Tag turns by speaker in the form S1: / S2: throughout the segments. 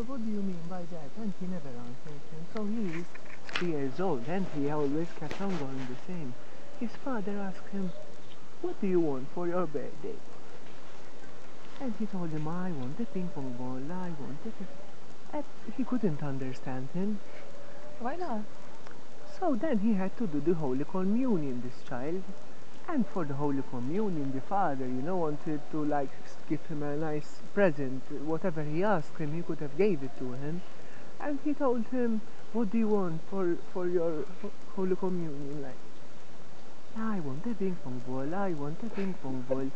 S1: What do you mean by that? And he never answered him. So he is 3 years old and he always kept on going the same. His father asked him, what do you want for your birthday? And he told him, I want a ping pong ball, I want a ping. And he couldn't understand him.
S2: Why not?
S1: So then he had to do the Holy Communion, this child. And for the Holy Communion, the father, wanted to like give him a nice present. Whatever he asked him, he could have gave it to him. And he told him, what do you want for your Holy Communion? Like, I want a ping pong ball, I want a ping pong ball.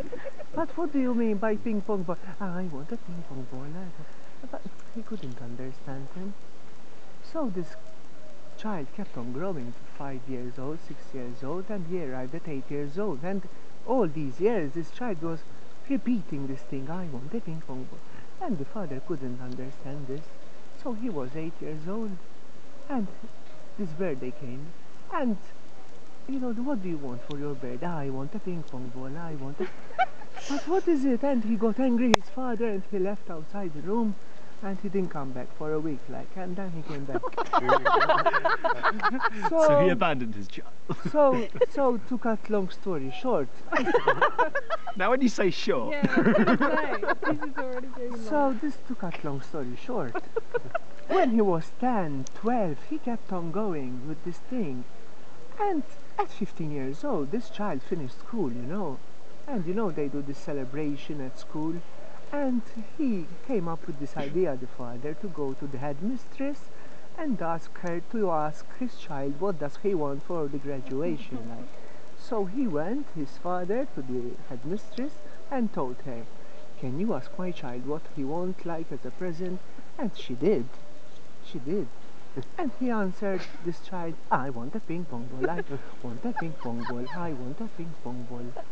S1: But what do you mean by ping pong ball? I want a ping pong ball. But he couldn't understand him. So this child kept on growing to 5 years old, 6 years old, and he arrived at 8 years old. And all these years, this child was repeating this thing, I want a ping pong ball. And the father couldn't understand this. So he was 8 years old, and this birthday came, and what do you want for your birthday? I want a ping pong ball, I want a... But what is it? And he got angry, his father, and he left outside the room, and he didn't come back for a week, and then he came back.
S3: So he abandoned his child.
S1: So to cut long story short.
S3: Now when you say short.
S2: Yeah, this is already getting long.
S1: So this to cut long story short. When he was 10, 12, he kept on going with this thing. And at 15 years old, this child finished school, And they do this celebration at school. And he came up with this idea, the father, to go to the headmistress and ask her to ask his child what does he want for the graduation. So he went, his father, to the headmistress and told her, can you ask my child what he wants as a present? And she did. She did. And he answered this child, I want a ping pong ball, I want a ping pong ball, I want a ping pong ball.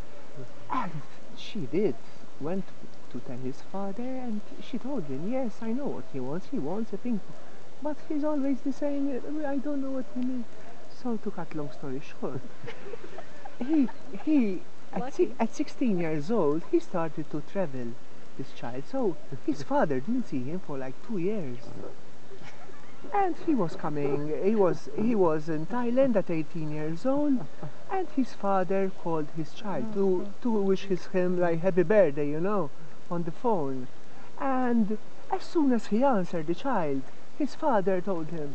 S1: And she did. Went to tell his father, and she told him, yes, I know what he wants a ping pong. But he's always the same, I don't know what he means. So to cut long story short, at 16 years old, he started to travel, this child. So his father didn't see him for like 2 years. And he was coming, he was in Thailand at 18 years old, and his father called his child to wish him like happy birthday, on the phone. And as soon as he answered the child, his father told him,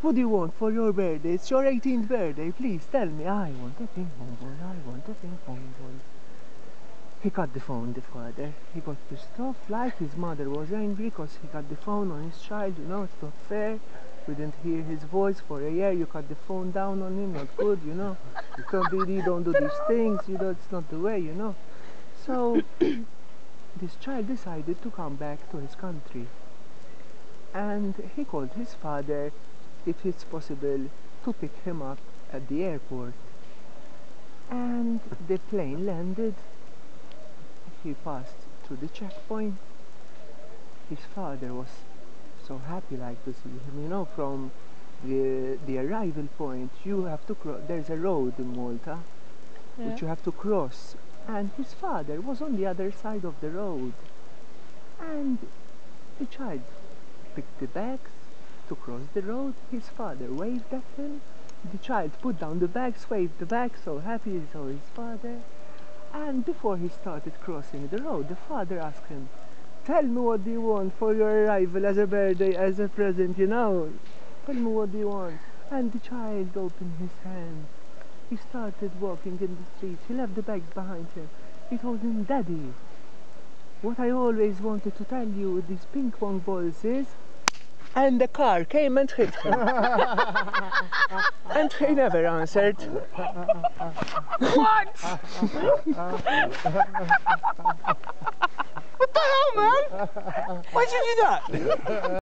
S1: what do you want for your birthday? It's your 18th birthday, please tell me. I want a ping pong ball, I want a ping pong ball. He cut the phone, the father. He got pissed off, his mother was angry because he cut the phone on his child, it's not fair. We didn't hear his voice for a year, you cut the phone down on him, not good, You don't do these things, it's not the way, So, this child decided to come back to his country. And he called his father, if it's possible, to pick him up at the airport. And the plane landed. He passed through the checkpoint. His father was so happy to see him, from the arrival point you have to cross, there's a road in Malta, which you have to cross, and his father was on the other side of the road, and the child picked the bags to cross the road. His father waved at him, the child put down the bags, waved the bags, so happy he saw his father. And before he started crossing the road, the father asked him, tell me what do you want for your arrival as a birthday, as a present, Tell me what do you want. And the child opened his hand. He started walking in the streets. He left the bags behind him. He told him, Daddy, what I always wanted to tell you with these ping pong balls is... And the car came and hit him. And he never answered.
S3: What? What the hell, man? Why'd you do that?